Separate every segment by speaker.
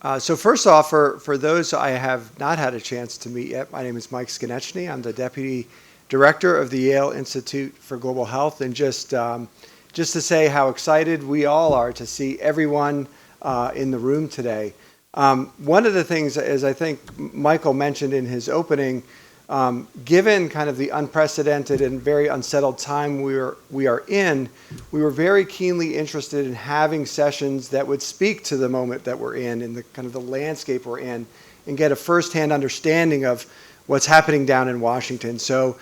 Speaker 1: So first off, for those I have not had a chance to meet yet, my name is Mike Skonechny. I'm the Deputy Director of the Yale Institute for Global Health, and just to say how excited we all are to see everyone in the room today. One of the things, as I think Michael mentioned in his opening, given kind of the unprecedented and very unsettled time we are in, we were very keenly interested in having sessions that would speak to the moment that we're in the kind of the landscape we're in, and get a firsthand understanding of what's happening down in Washington. So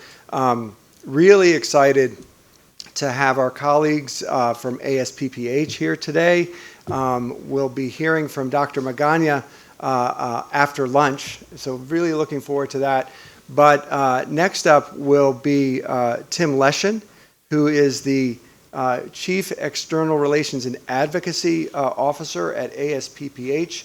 Speaker 1: really excited to have our colleagues from ASPPH here today. We'll be hearing from Dr. Magana after lunch, so really looking forward to that. But next up will be Tim Leshan, who is the Chief External Relations and Advocacy Officer at ASPPH.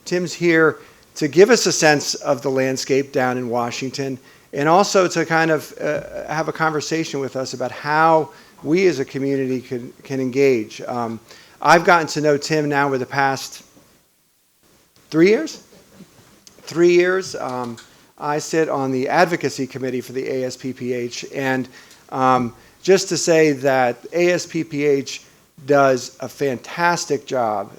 Speaker 1: Tim's here to give us a sense of the landscape down in Washington, and also to kind of have a conversation with us about how we as a community can engage. I've gotten to know Tim now over the past 3 years. 3 years. I sit on the advocacy committee for the ASPPH, and just to say that ASPPH does a fantastic job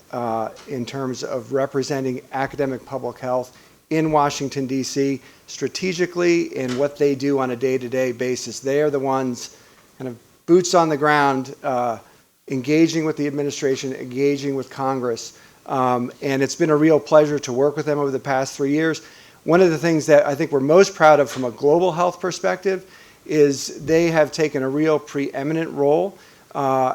Speaker 1: in terms of representing academic public health in Washington, D.C., strategically in what they do on a day-to-day basis. They are the ones kind of boots on the ground, engaging with the administration, engaging with Congress, and it's been a real pleasure to work with them over the past 3 years. One of the things that I think we're most proud of from a global health perspective is they have taken a real preeminent role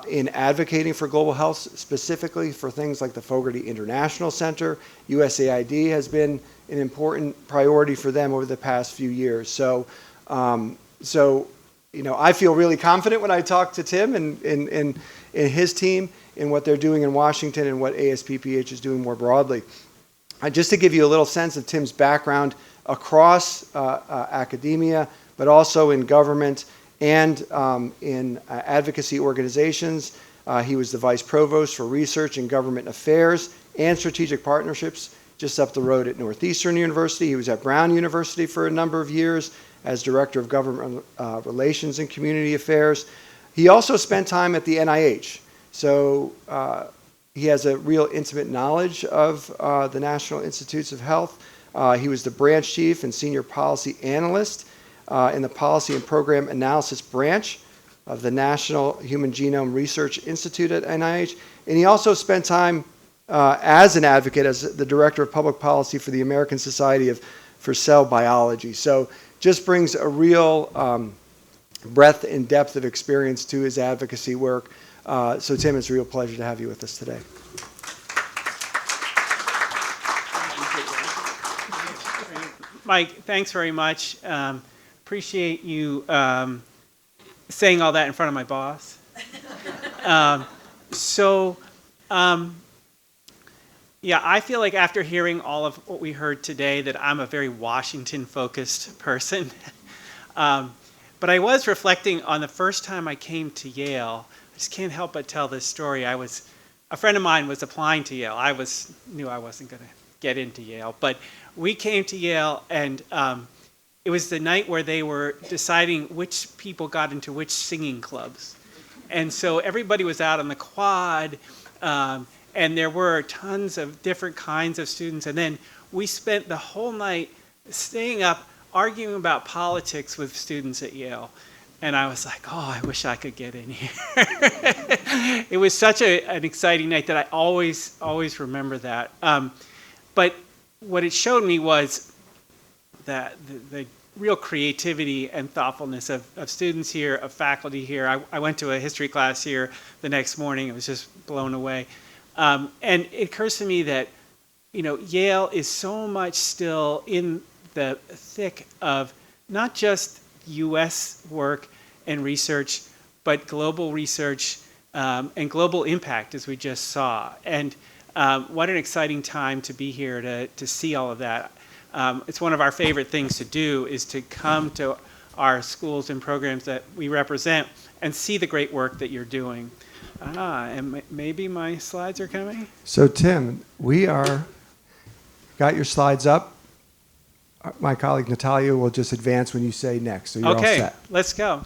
Speaker 1: in advocating for global health, specifically for things like the Fogarty International Center. USAID has been an important priority for them over the past few years. So you know, I feel really confident when I talk to Tim and his team in what they're doing in Washington and what ASPPH is doing more broadly. Just to give you a little sense of Tim's background across academia, but also in government and in advocacy organizations. He was the Vice Provost for Research and Government Affairs and Strategic Partnerships just up the road at Northeastern University. He was at Brown University for a number of years as Director of Government Relations and Community Affairs. He also spent time at the NIH. So he has a real intimate knowledge of the National Institutes of Health. He was the branch chief and senior policy analyst in the Policy and Program Analysis branch of the National Human Genome Research Institute at NIH. And he also spent time as an advocate, as the director of public policy for the American Society for Cell Biology. So just brings a real breadth and depth of experience to his advocacy work. So Tim, it's a real pleasure to have you with us today.
Speaker 2: Mike, thanks very much. Appreciate you saying all that in front of my boss. Yeah, I feel like after hearing all of what we heard today that I'm a very Washington-focused person. But I was reflecting on the first time I came to Yale. I just can't help but tell this story. A friend of mine was applying to Yale. Knew I wasn't going to get into Yale, but we came to Yale, and it was the night where they were deciding which people got into which singing clubs. And so everybody was out on the quad, and there were tons of different kinds of students. And then we spent the whole night staying up arguing about politics with students at Yale. And I was like, oh, I wish I could get in here. It was such an exciting night that I always remember that. But what it showed me was that the real creativity and thoughtfulness of students here, of faculty here. I went to a history class here the next morning. I was just blown away. And it occurs to me that, you know, Yale is so much still in the thick of not just U.S. work and research, but global research and global impact, as we just saw. And what an exciting time to be here to see all of that. It's one of our favorite things to do is to come to our schools and programs that we represent and see the great work that you're doing. And maybe my slides are coming?
Speaker 1: So Tim, we are got your slides up? My colleague Natalia will just advance when you say next, so you're all
Speaker 2: Okay,
Speaker 1: set.
Speaker 2: let's go.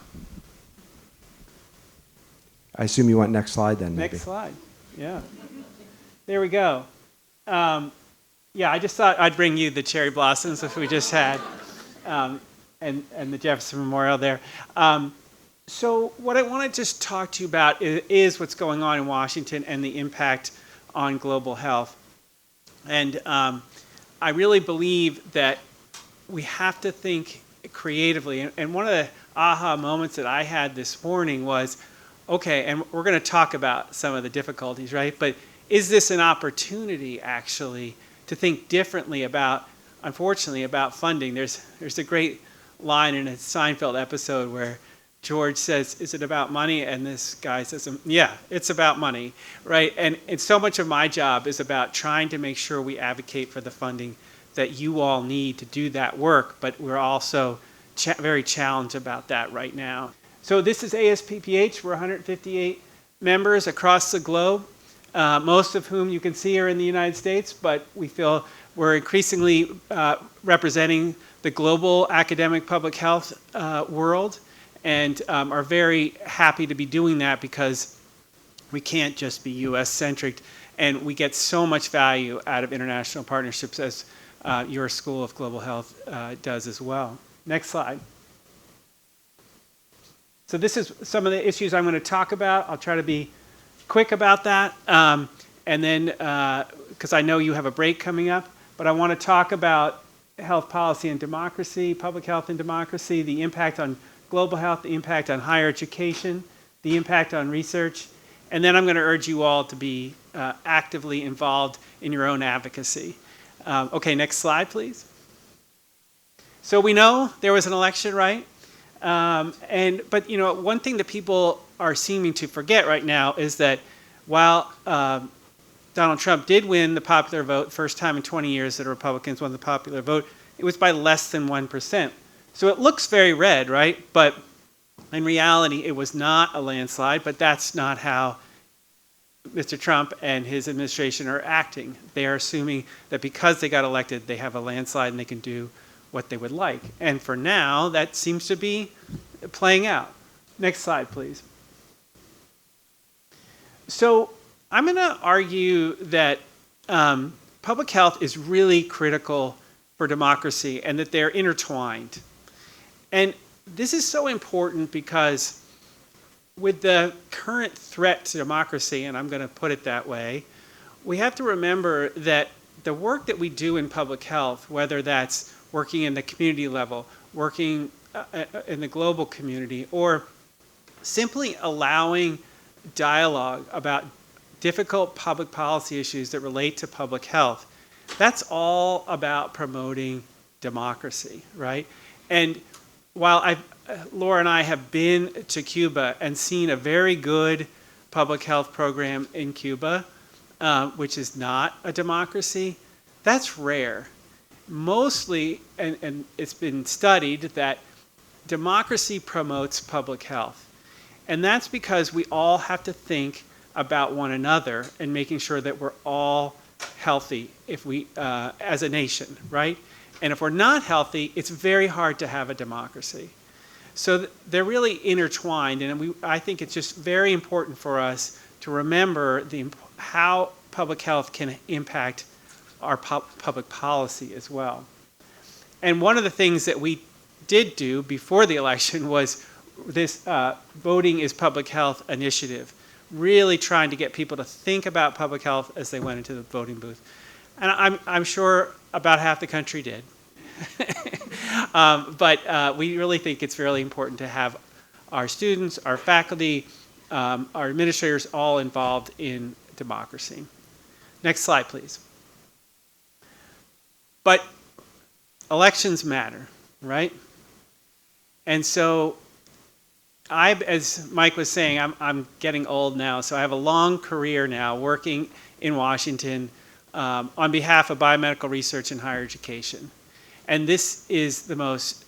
Speaker 1: I assume you want next slide then, maybe.
Speaker 2: Next slide. Yeah. There we go. Yeah, I just thought I'd bring you the cherry blossoms which we just had, and the Jefferson Memorial there. So what I want to just talk to you about is what's going on in Washington and the impact on global health. And I really believe that we have to think creatively. And one of the aha moments that I had this morning was, okay, and we're going to talk about some of the difficulties, right? But is this an opportunity, actually, to think differently about, unfortunately, about funding? There's a great line in a Seinfeld episode where George says, "Is it about money?" And this guy says, "Yeah, it's about money," right? And so much of my job is about trying to make sure we advocate for the funding that you all need to do that work, but we're also very challenged about that right now. So this is ASPPH. We're 158 members across the globe, most of whom you can see are in the United States, but we feel we're increasingly representing the global academic public health world, and are very happy to be doing that because we can't just be US-centric, and we get so much value out of international partnerships, as your School of Global Health does as well. Next slide. So this is some of the issues I'm going to talk about. I'll try to be quick about that, and then, because I know you have a break coming up, but I want to talk about health policy and democracy, public health and democracy, the impact on global health, the impact on higher education, the impact on research, and then I'm going to urge you all to be actively involved in your own advocacy. Okay, next slide, please. So we know there was an election, right? But you know, one thing that people are seeming to forget right now is that while Donald Trump did win the popular vote, first time in 20 years that a Republicans won the popular vote, it was by less than 1%. So it looks very red, right? But in reality, it was not a landslide, but that's not how Mr. Trump and his administration are acting. They are assuming that because they got elected, they have a landslide and they can do what they would like. And for now, that seems to be playing out. Next slide, please. So I'm going to argue that public health is really critical for democracy and that they're intertwined. And this is so important because with the current threat to democracy, and I'm going to put it that way, we have to remember that the work that we do in public health, whether that's working in the community level, working in the global community, or simply allowing dialogue about difficult public policy issues that relate to public health, that's all about promoting democracy, right? And while Laura and I have been to Cuba and seen a very good public health program in Cuba, which is not a democracy, that's rare. Mostly, and it's been studied, that democracy promotes public health. And that's because we all have to think about one another and making sure that we're all healthy if we, as a nation, right? And if we're not healthy, it's very hard to have a democracy. So they're really intertwined, and I think it's just very important for us to remember how public health can impact our public policy as well. And one of the things that we did do before the election was this Voting is Public Health initiative, really trying to get people to think about public health as they went into the voting booth. And I'm sure about half the country did. But we really think it's really important to have our students, our faculty, our administrators all involved in democracy. Next slide, please. But elections matter, right? And so as Mike was saying, I'm getting old now, so I have a long career now working in Washington on behalf of biomedical research and higher education. And this is the most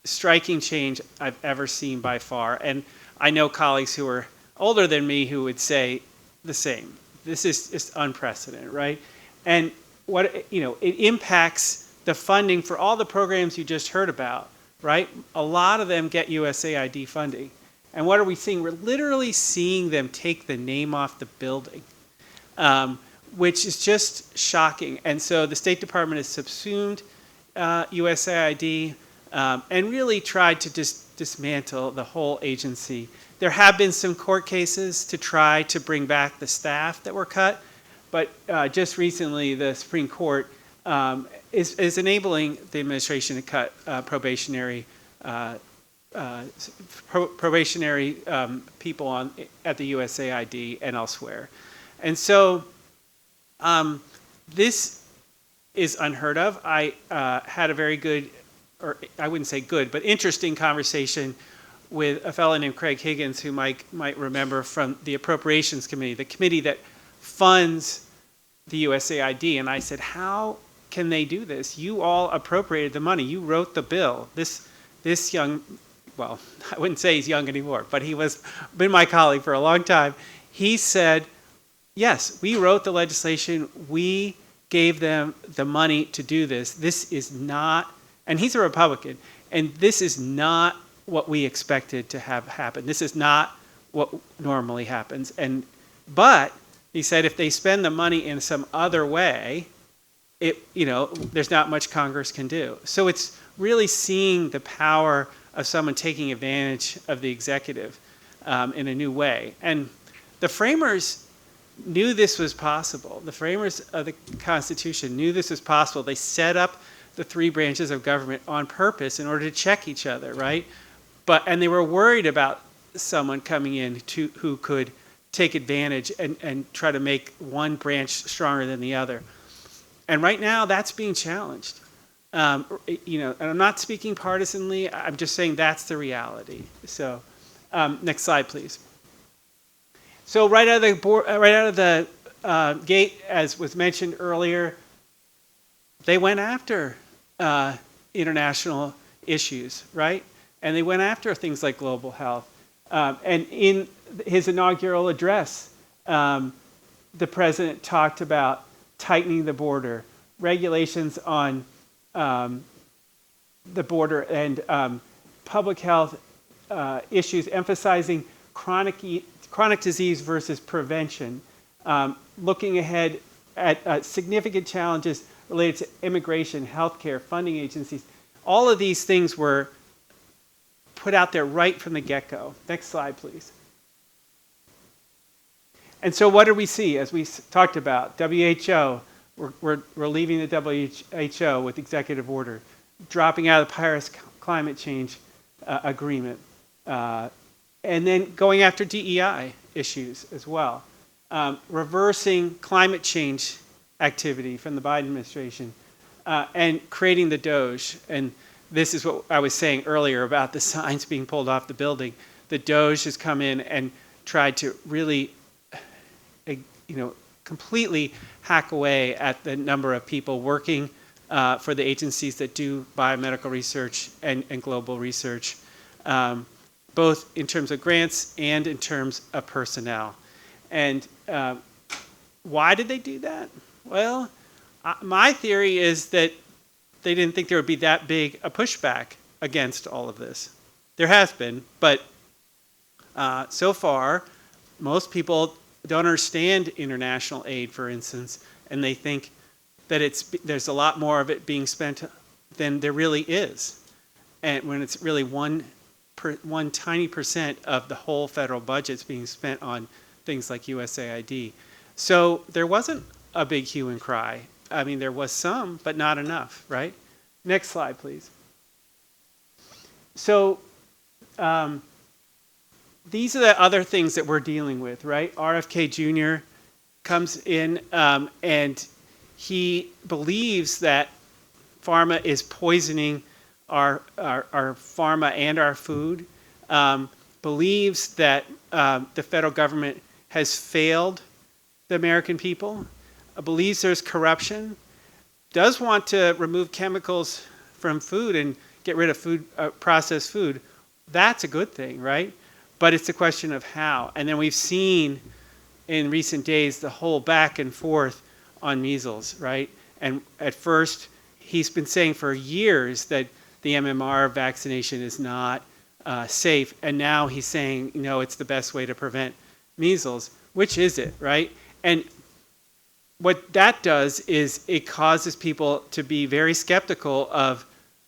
Speaker 2: striking change I've ever seen by far. And I know colleagues who are older than me who would say the same. This is just unprecedented, right? And it impacts the funding for all the programs you just heard about, right? A lot of them get USAID funding. And what are we seeing? We're literally seeing them take the name off the building, which is just shocking. And so the State Department has subsumed USAID and really tried to dismantle the whole agency. There have been some court cases to try to bring back the staff that were cut, but just recently the Supreme Court is enabling the administration to cut probationary people at the USAID and elsewhere. And so this is unheard of. I had a very good, or I wouldn't say good, but interesting conversation with a fellow named Craig Higgins, who might remember from the Appropriations Committee, the committee that funds the USAID. And I said, how can they do this? You all appropriated the money. You wrote the bill. This young, well, I wouldn't say he's young anymore, but he was been my colleague for a long time. He said, yes, we wrote the legislation. We gave them the money to do this. This is not, and he's a Republican, and this is not what we expected to have happen. This is not what normally happens. But he said if they spend the money in some other way, there's not much Congress can do. So it's really seeing the power of someone taking advantage of the executive in a new way. And the framers knew this was possible. The framers of the Constitution knew this was possible. They set up the three branches of government on purpose in order to check each other, right? And they were worried about someone coming in who could take advantage and try to make one branch stronger than the other. And right now, that's being challenged. And I'm not speaking partisanly. I'm just saying that's the reality. So, next slide, please. So right out of the gate, as was mentioned earlier, they went after international issues, right? And they went after things like global health. And in his inaugural address, the president talked about tightening the border, regulations on the border, and public health issues, emphasizing chronic disease versus prevention, looking ahead at significant challenges related to immigration, healthcare, funding agencies. All of these things were put out there right from the get-go. Next slide, please. And so what do we see? As we talked about, WHO, we're leaving the WHO with executive order, dropping out of the Paris climate change agreement, and then going after DEI issues as well, reversing climate change activity from the Biden administration, and creating the DOGE. And this is what I was saying earlier about the signs being pulled off the building. The DOGE has come in and tried to really, completely hack away at the number of people working for the agencies that do biomedical research and global research, both in terms of grants and in terms of personnel. And why did they do that? Well, my theory is that they didn't think there would be that big a pushback against all of this. There has been, but so far, most people don't understand international aid, for instance, and they think that there's a lot more of it being spent than there really is, and when it's really one tiny percent of the whole federal budget's being spent on things like USAID. So there wasn't a big hue and cry. I mean, there was some, but not enough, right? Next slide, please. So these are the other things that we're dealing with, right? RFK Jr. comes in and he believes that pharma is poisoning our pharma and our food, believes that the federal government has failed the American people, believes there's corruption, does want to remove chemicals from food and get rid of processed food. That's a good thing, right? But it's a question of how. And then we've seen in recent days the whole back and forth on measles, right? And at first, he's been saying for years that the MMR vaccination is not safe, and now he's saying, it's the best way to prevent measles. Which is it, right? And what that does is it causes people to be very skeptical of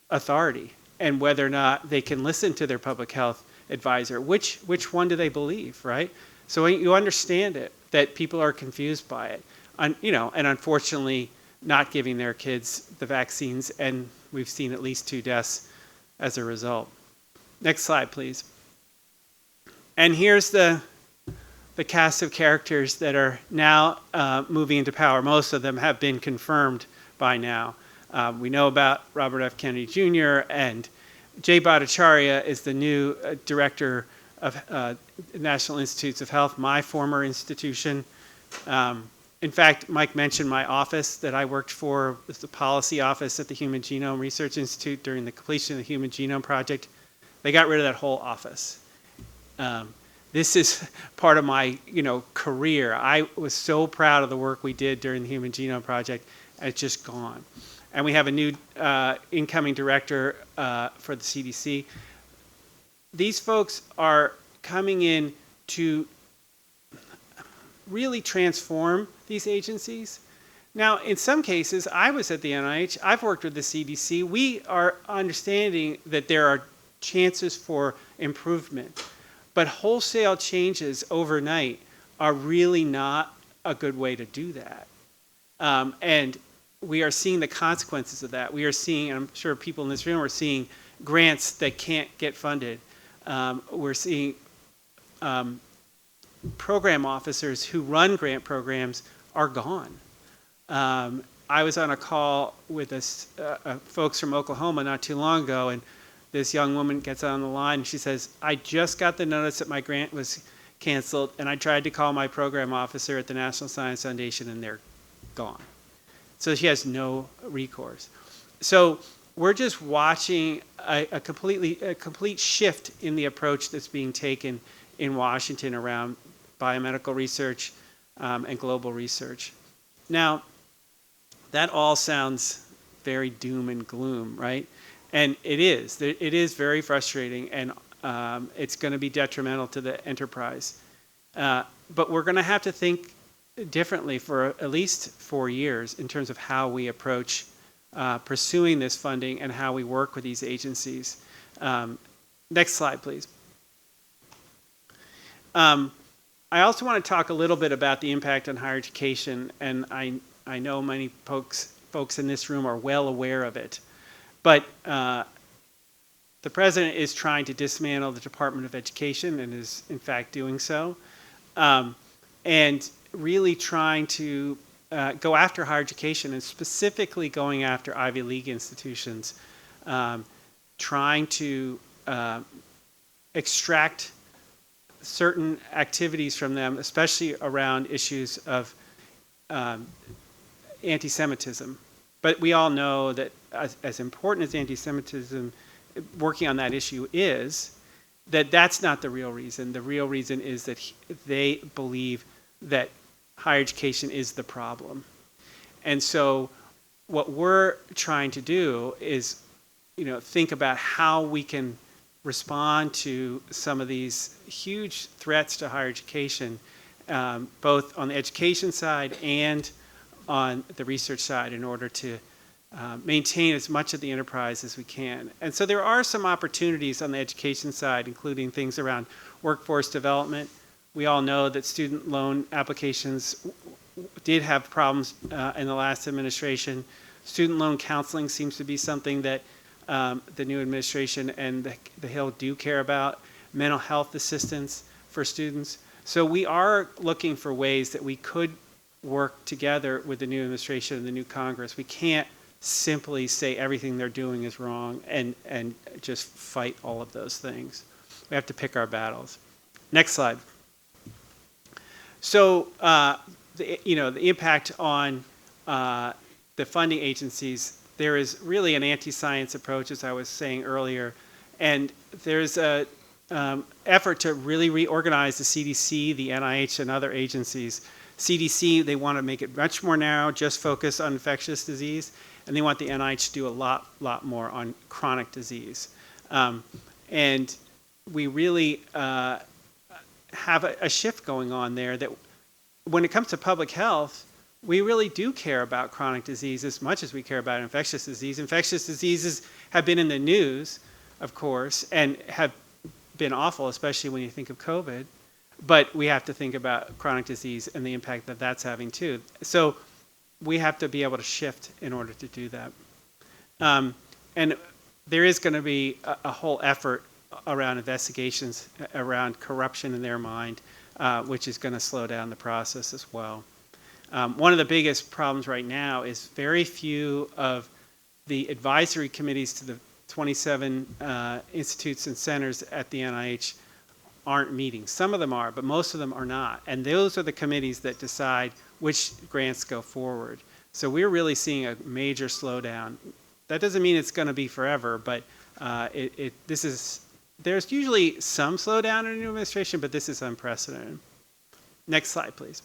Speaker 2: authority and whether or not they can listen to their public health advisor. Which one do they believe, right? So you understand it, that people are confused by it, and unfortunately not giving their kids the vaccines, and we've seen at least 2 deaths as a result. Next slide, please. And here's the cast of characters that are now moving into power. Most of them have been confirmed by now. We know about Robert F. Kennedy Jr. and Jay Bhattacharya is the new director of National Institutes of Health, my former institution. In fact, Mike mentioned my office that I worked for, was the policy office at the Human Genome Research Institute during the completion of the Human Genome Project. They got rid of that whole office. This is part of my career. I was so proud of the work we did during the Human Genome Project, and it's just gone. And we have a new incoming director for the CDC. These folks are coming in to really transform these agencies. Now, in some cases, I was at the NIH, I've worked with the CDC. We are understanding that there are chances for improvement, but wholesale changes overnight are really not a good way to do that. And we are seeing the consequences of that. We are seeing, I'm sure people in this room are seeing grants that can't get funded. We're seeing program officers who run grant programs are gone. I was on a call with folks from Oklahoma not too long ago, and this young woman gets on the line and she says, I just got the notice that my grant was canceled, and I tried to call my program officer at the National Science Foundation, and they're gone. So she has no recourse. So we're just watching a complete shift in the approach that's being taken in Washington around biomedical research and global research. Now, that all sounds very doom and gloom, right? And it is. It is very frustrating, and it's going to be detrimental to the enterprise. But we're going to have to think differently for at least 4 years in terms of how we approach pursuing this funding and how we work with these agencies. Next slide, please. I also want to talk a little bit about the impact on higher education, and I know many folks in this room are well aware of it. But the president is trying to dismantle the Department of Education and is in fact doing so. And really trying to go after higher education, and specifically going after Ivy League institutions, trying to extract certain activities from them, especially around issues of anti-Semitism. But we all know that as important as anti-Semitism, working on that issue is, that's not the real reason. The real reason is that they believe that higher education is the problem. And so what we're trying to do is, think about how we can respond to some of these huge threats to higher education, both on the education side and on the research side, in order to maintain as much of the enterprise as we can. And so there are some opportunities on the education side, including things around workforce development. We all know that student loan applications did have problems in the last administration. Student loan counseling seems to be something that the new administration and the Hill do care about. Mental health assistance for students. So we are looking for ways that we could work together with the new administration and the new Congress. We can't simply say everything they're doing is wrong and just fight all of those things. We have to pick our battles. Next slide. So the impact on the funding agencies, there is really an anti-science approach, as I was saying earlier, and there's a effort to really reorganize the CDC, the NIH, and other agencies CDC, they want to make it much more narrow, just focus on infectious disease, and they want the NIH to do a lot more on chronic disease. And we really have a shift going on there that when it comes to public health, we really do care about chronic disease as much as we care about infectious disease. Infectious diseases have been in the news, of course, and have been awful, especially when you think of COVID. But we have to think about chronic disease and the impact that that's having too. So we have to be able to shift in order to do that. And there is going to be a whole effort around investigations around corruption in their mind, which is going to slow down the process as well. One of the biggest problems right now is very few of the advisory committees to the 27 institutes and centers at the NIH aren't meeting. Some of them are, but most of them are not. And those are the committees that decide which grants go forward. So we're really seeing a major slowdown. That doesn't mean it's going to be forever, but there's usually some slowdown in a new administration, but this is unprecedented. Next slide, please.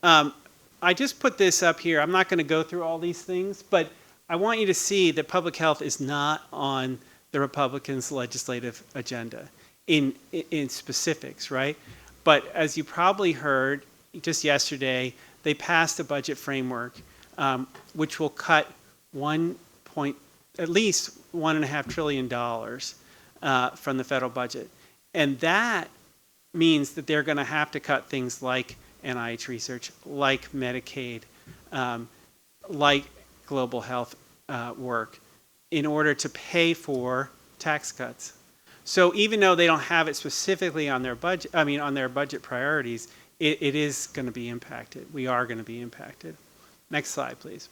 Speaker 2: I just put this up here. I'm not going to go through all these things, but I want you to see that public health is not on the Republicans' legislative agenda in specifics, right? But as you probably heard just yesterday, they passed a budget framework which will cut at least $1.5 trillion from the federal budget. And that means that they're going to have to cut things like NIH research, like Medicaid, like global health work, in order to pay for tax cuts. So even though they don't have it specifically on their budget, on their budget priorities, it is going to be impacted. We are going to be impacted. Next slide, please.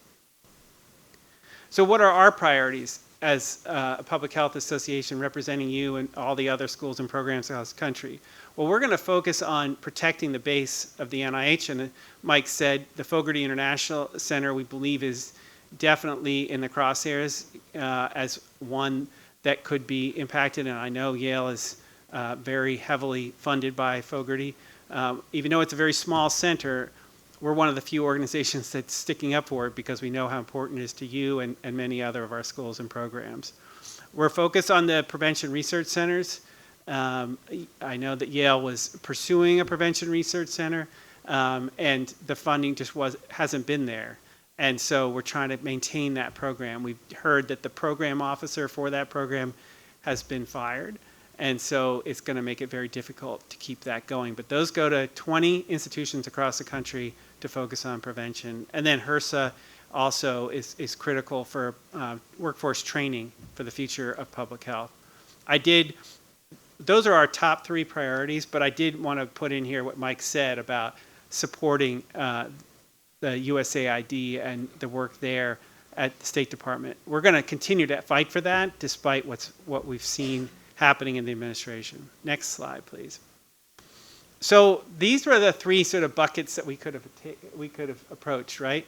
Speaker 2: So what are our priorities as a public health association representing you and all the other schools and programs across the country? Well, we're going to focus on protecting the base of the NIH, and Mike said the Fogarty International Center, we believe, is definitely in the crosshairs as one that could be impacted, and I know Yale is very heavily funded by Fogarty. Even though it's a very small center, we're one of the few organizations that's sticking up for it because we know how important it is to you and many other of our schools and programs. We're focused on the prevention research centers. I know that Yale was pursuing a prevention research center, and the funding just hasn't been there. And so we're trying to maintain that program. We've heard that the program officer for that program has been fired. And so it's going to make it very difficult to keep that going. But those go to 20 institutions across the country to focus on prevention. And then HRSA also is critical for workforce training for the future of public health. Those are our top 3 priorities, but I did want to put in here what Mike said about supporting the USAID and the work there at the State Department. We're going to continue to fight for that despite what we've seen happening in the administration. Next slide, please. So these were the 3 sort of buckets that we could have approached, right?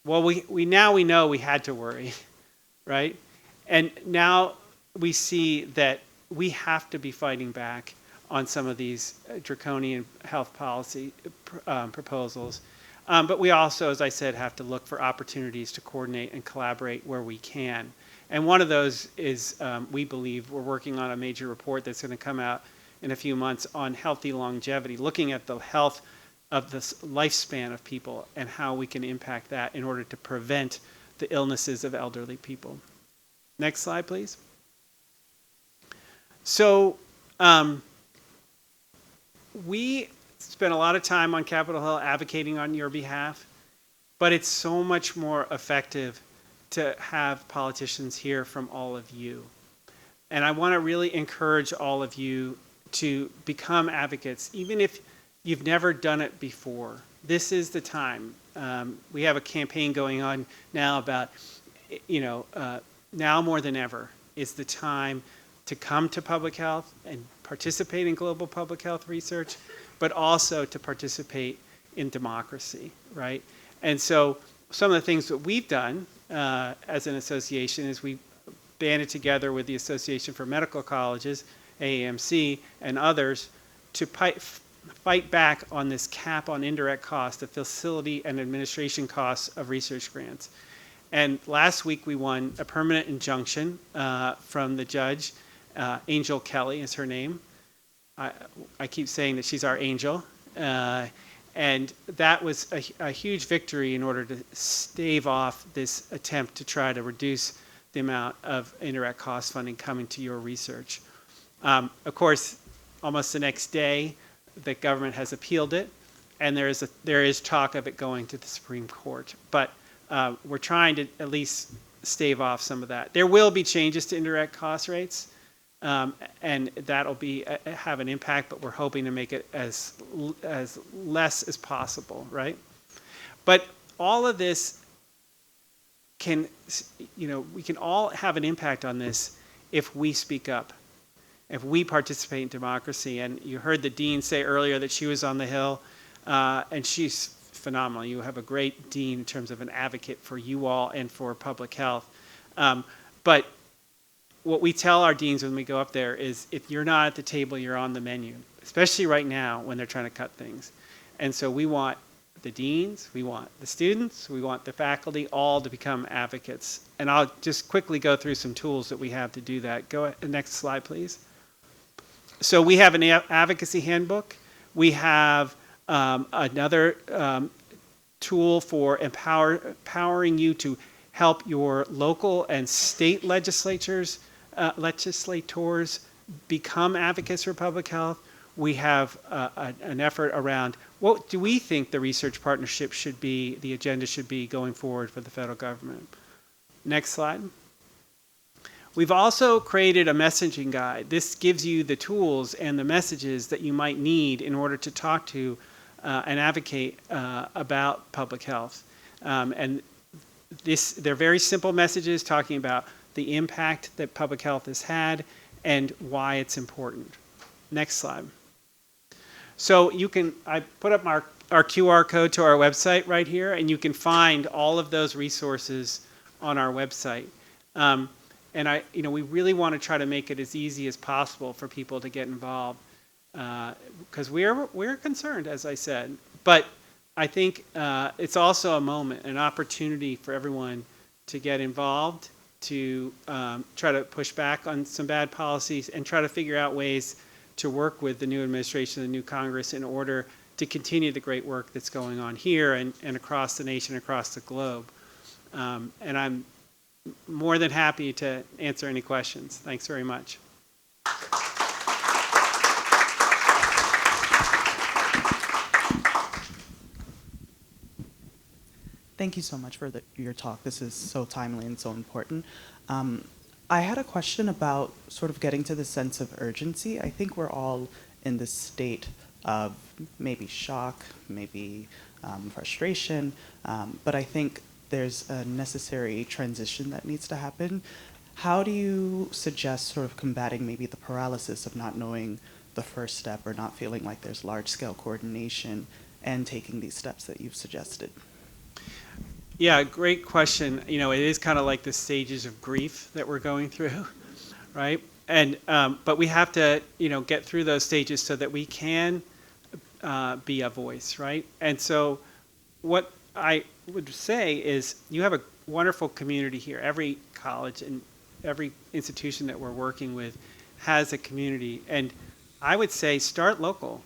Speaker 2: Well, we know we had to worry, right? And now we see that we have to be fighting back on some of these draconian health policy proposals. But we also, as I said, have to look for opportunities to coordinate and collaborate where we can. And one of those is, we believe, we're working on a major report that's going to come out in a few months on healthy longevity, looking at the health of the lifespan of people and how we can impact that in order to prevent the illnesses of elderly people. Next slide, please. So we spent a lot of time on Capitol Hill advocating on your behalf, but it's so much more effective to have politicians hear from all of you. And I want to really encourage all of you to become advocates, even if you've never done it before. This is the time. We have a campaign going on now about, now more than ever is the time to come to public health and participate in global public health research, but also to participate in democracy, right? And so some of the things that we've done as an association is we banded together with the Association for Medical Colleges, AAMC, and others to fight back on this cap on indirect costs, the facility and administration costs of research grants. And last week we won a permanent injunction from the judge. Angel Kelly is her name. I keep saying that she's our angel. And that was a huge victory in order to stave off this attempt to try to reduce the amount of indirect cost funding coming to your research. Of course, almost the next day, the government has appealed it, and there is talk of it going to the Supreme Court. But we're trying to at least stave off some of that. There will be changes to indirect cost rates, and that'll have an impact, but we're hoping to make it as less as possible, right? But all of this can, we can all have an impact on this if we speak up, if we participate in democracy. And you heard the dean say earlier that she was on the Hill, and she's phenomenal. You have a great dean in terms of an advocate for you all and for public health. But what we tell our deans when we go up there is, if you're not at the table, you're on the menu, especially right now when they're trying to cut things. And so we want the deans, we want the students, we want the faculty, all to become advocates. And I'll just quickly go through some tools that we have to do that. Go ahead, next slide, please. So we have an advocacy handbook. We have another tool for empowering you to help your local and state legislators become advocates for public health. We have an effort around what do we think the research partnership should be, the agenda should be going forward for the federal government. Next slide. We've also created a messaging guide. This gives you the tools and the messages that you might need in order to talk to and advocate about public health. And they're very simple messages talking about the impact that public health has had and why it's important. Next slide. So I put up our QR code to our website right here, and you can find all of those resources on our website. And we really want to try to make it as easy as possible for people to get involved, because we're concerned, as I said. But I think it's also a moment, an opportunity for everyone to get involved, to try to push back on some bad policies and try to figure out ways to work with the new administration, the new Congress, in order to continue the great work that's going on here and across the nation, across the globe. And I'm more than happy to answer any questions. Thanks very much.
Speaker 3: Thank you so much for your talk. This is so timely and so important. I had a question about sort of getting to the sense of urgency. I think we're all in this state of maybe shock, maybe frustration, but I think there's a necessary transition that needs to happen. How do you suggest sort of combating maybe the paralysis of not knowing the first step or not feeling like there's large-scale coordination and taking these steps that you've suggested?
Speaker 2: Yeah, great question. It is kind of like the stages of grief that we're going through, right? And but we have to, get through those stages so that we can be a voice, right? And so what I would say is you have a wonderful community here. Every college and every institution that we're working with has a community. And I would say start local.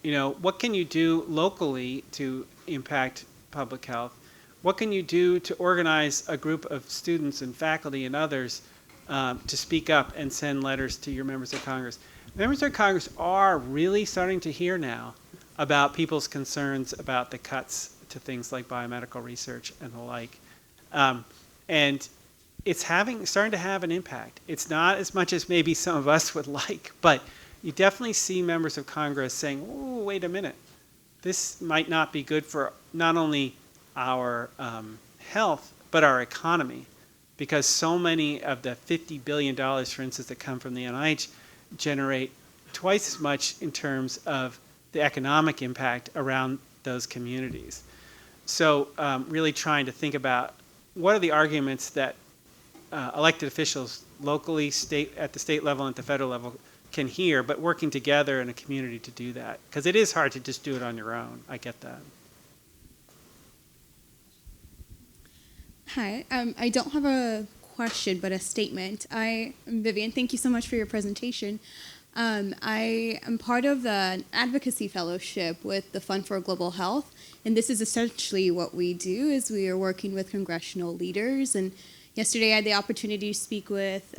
Speaker 2: What can you do locally to impact public health? What can you do to organize a group of students and faculty and others to speak up and send letters to your members of Congress? Members of Congress are really starting to hear now about people's concerns about the cuts to things like biomedical research and the like. And it's starting to have an impact. It's not as much as maybe some of us would like, but you definitely see members of Congress saying, oh, wait a minute. This might not be good for not only our health, but our economy, because so many of the $50 billion, for instance, that come from the NIH generate twice as much in terms of the economic impact around those communities. So really trying to think about what are the arguments that elected officials locally, at the state level and at the federal level can hear, but working together in a community to do that. Because it is hard to just do it on your own. I get that.
Speaker 4: Hi, I don't have a question, but a statement. Vivian, thank you so much for your presentation. I am part of the advocacy fellowship with the Fund for Global Health, and this is essentially what we do, is we are working with congressional leaders. And yesterday I had the opportunity to speak with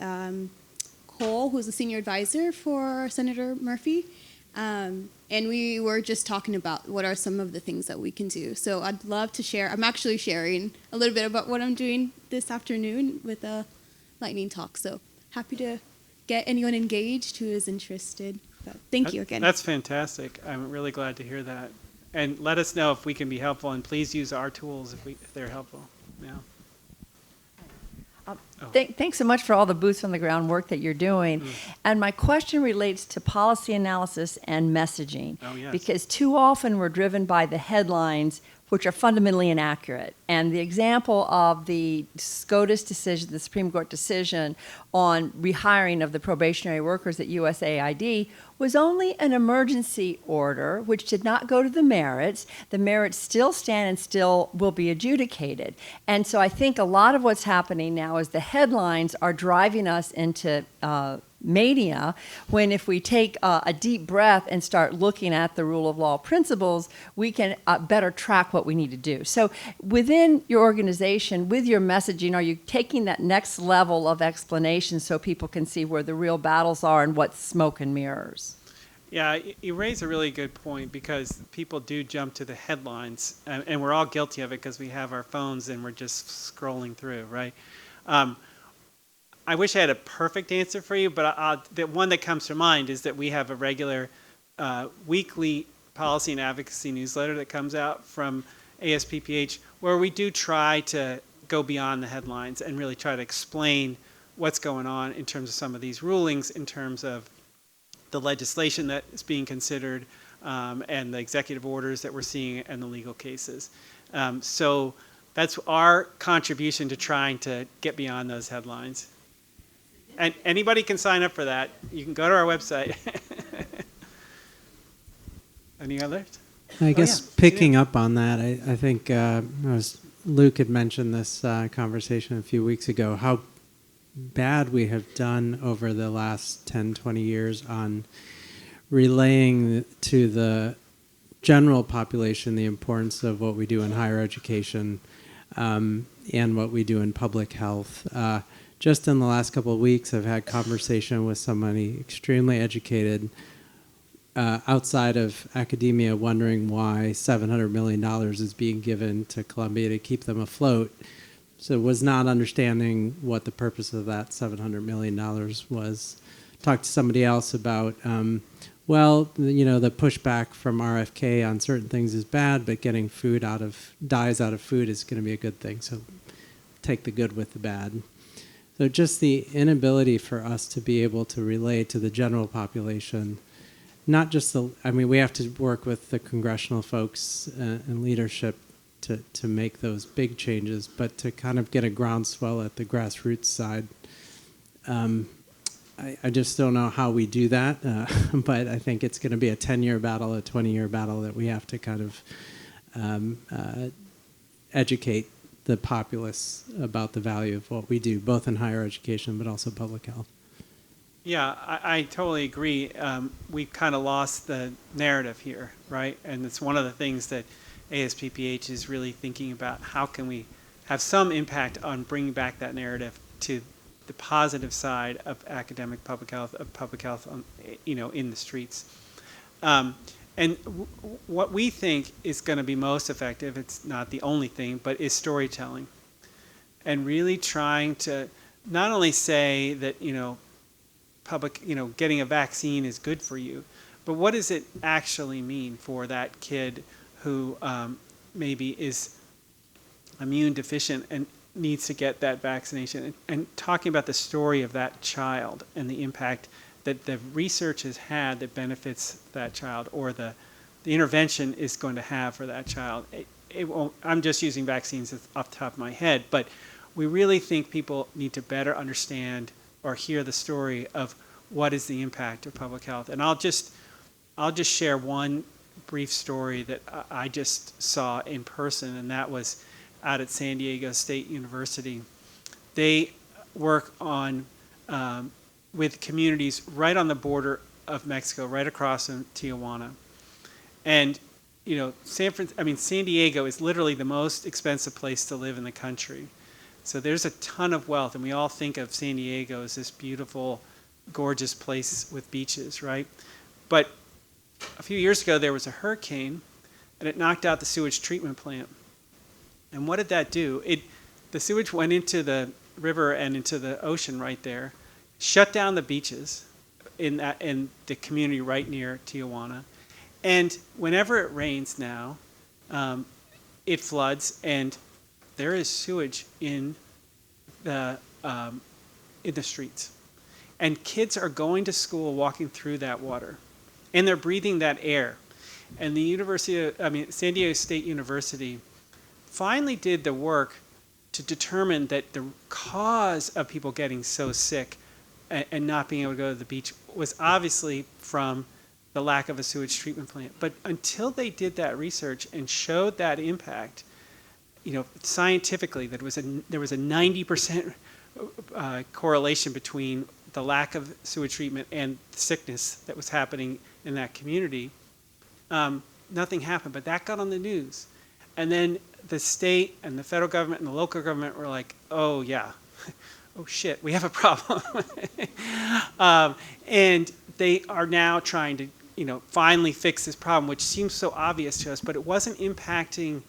Speaker 4: Cole, who's a senior advisor for Senator Murphy, and we were just talking about what are some of the things that we can do. So I'd love to share. I'm actually sharing a little bit about what I'm doing this afternoon with a lightning talk. So happy to get anyone engaged who is interested. But thank you again.
Speaker 2: That's fantastic. I'm really glad to hear that. And let us know if we can be helpful, and please use our tools if they're helpful. Yeah.
Speaker 5: Thanks so much for all the boots on the ground work that you're doing. And my question relates to policy analysis and messaging.
Speaker 2: Oh, yes.
Speaker 5: Because too often we're driven by the headlines, which are fundamentally inaccurate. And the example of the SCOTUS decision, the Supreme Court decision on rehiring of the probationary workers at USAID was only an emergency order, which did not go to the merits. The merits still stand and still will be adjudicated. And so I think a lot of what's happening now is the headlines are driving us into mania, when if we take a deep breath and start looking at the rule of law principles, we can better track what we need to do. So within your organization, with your messaging, are you taking that next level of explanation so people can see where the real battles are and what's smoke and mirrors?
Speaker 2: Yeah, you raise a really good point, because people do jump to the headlines, and we're all guilty of it because we have our phones and we're just scrolling through, right? I wish I had a perfect answer for you, but the one that comes to mind is that we have a regular weekly policy and advocacy newsletter that comes out from ASPPH, where we do try to go beyond the headlines and really try to explain what's going on in terms of some of these rulings, in terms of the legislation that is being considered, and the executive orders that we're seeing, and the legal cases. So that's our contribution to trying to get beyond those headlines. And anybody can sign up for that. You can go to our website. Any others?
Speaker 6: I guess picking up on that, I think Luke had mentioned this conversation a few weeks ago, how bad we have done over the last 10, 20 years on relaying to the general population the importance of what we do in higher education and what we do in public health. Just in the last couple of weeks, I've had conversation with somebody extremely educated outside of academia, wondering why $700 million is being given to Columbia to keep them afloat. So was not understanding what the purpose of that $700 million was. Talked to somebody else about, the pushback from RFK on certain things is bad, but getting dyes out of food is going to be a good thing. So take the good with the bad. So just the inability for us to be able to relate to the general population, not just we have to work with the congressional folks and leadership to make those big changes, but to kind of get a groundswell at the grassroots side. I just don't know how we do that, but I think it's going to be a 10-year battle, a 20-year battle that we have to kind of educate the populace about the value of what we do, both in higher education but also public health.
Speaker 2: Yeah, I totally agree. We've kind of lost the narrative here, right? And it's one of the things that ASPPH is really thinking about. How can we have some impact on bringing back that narrative to the positive side of academic public health, in the streets? And what we think is going to be most effective, it's not the only thing, but is storytelling. And really trying to not only say that, getting a vaccine is good for you, but what does it actually mean for that kid who maybe is immune deficient and needs to get that vaccination, and talking about the story of that child and the impact that the research has had that benefits that child, or the intervention is going to have for that child. It won't, I'm just using vaccines off the top of my head, but we really think people need to better understand or hear the story of what is the impact of public health. And I'll just share one brief story that I just saw in person, and that was out at San Diego State University. They work on with communities right on the border of Mexico, right across from Tijuana. And you know, San Diego is literally the most expensive place to live in the country. So there's a ton of wealth, and we all think of San Diego as this beautiful, gorgeous place with beaches, right? But a few years ago, there was a hurricane, and it knocked out the sewage treatment plant. And what did that do? The sewage went into the river and into the ocean right there, shut down the beaches in the community right near Tijuana. And whenever it rains now, it floods, and there is sewage in the streets. And kids are going to school walking through that water, and they're breathing that air. And San Diego State University finally did the work to determine that the cause of people getting so sick and not being able to go to the beach was obviously from the lack of a sewage treatment plant. But until they did that research and showed that impact, you know, scientifically, that there was a 90% correlation between the lack of sewage treatment and the sickness that was happening in that community, nothing happened. But that got on the news. And then the state and the federal government and the local government were like, oh, yeah, oh, shit, we have a problem. And they are now trying to, you know, finally fix this problem, which seems so obvious to us, but it wasn't impacting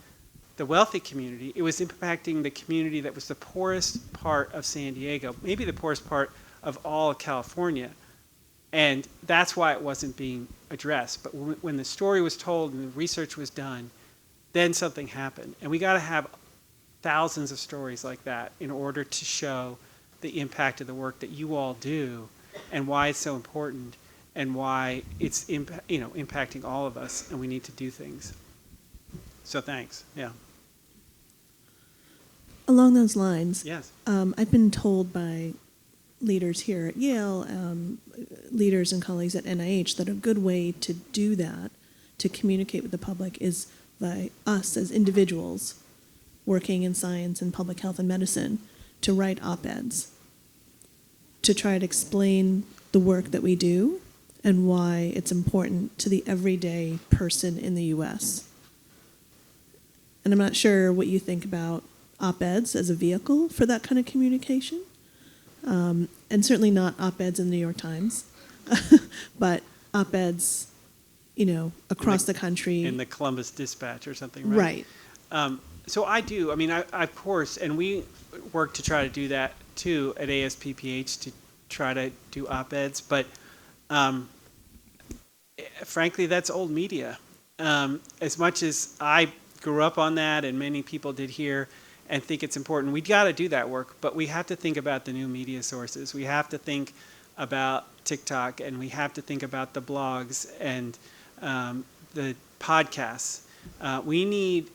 Speaker 2: the wealthy community. It was impacting the community that was the poorest part of San Diego, maybe the poorest part of all of California. And that's why it wasn't being addressed. But when the story was told and the research was done, then something happened. And we got to have thousands of stories like that in order to show the impact of the work that you all do and why it's so important and why it's impacting all of us, and we need to do things. So thanks. Yeah.
Speaker 7: Along those lines,
Speaker 2: Yes.
Speaker 7: I've been told by leaders here at Yale, leaders and colleagues at NIH, that a good way to do that, to communicate with the public, is by us as individuals working in science and public health and medicine to write op-eds, to try to explain the work that we do and why it's important to the everyday person in the U.S. And I'm not sure what you think about op-eds as a vehicle for that kind of communication, and certainly not op-eds in the New York Times, but op-eds, across the country.
Speaker 2: In the Columbus Dispatch or something, right?
Speaker 7: Right.
Speaker 2: So I do. I mean, I of course, and we work to try to do that too at ASPPH, to try to do op-eds, but frankly, that's old media. As much as I grew up on that, and many people did here, and think it's important, we got to do that work, but we have to think about the new media sources. We have to think about TikTok, and we have to think about the blogs and the podcasts. We need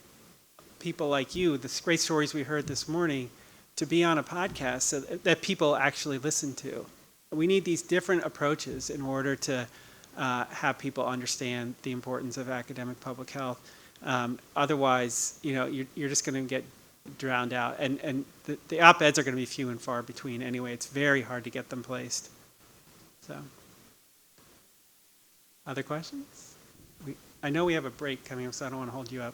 Speaker 2: people like you, the great stories we heard this morning, to be on a podcast so that people actually listen to. We need these different approaches in order to have people understand the importance of academic public health. Otherwise, you're just going to get drowned out. And the op-eds are going to be few and far between anyway. It's very hard to get them placed. So, other questions? I know we have a break coming up, so I don't want to hold you up.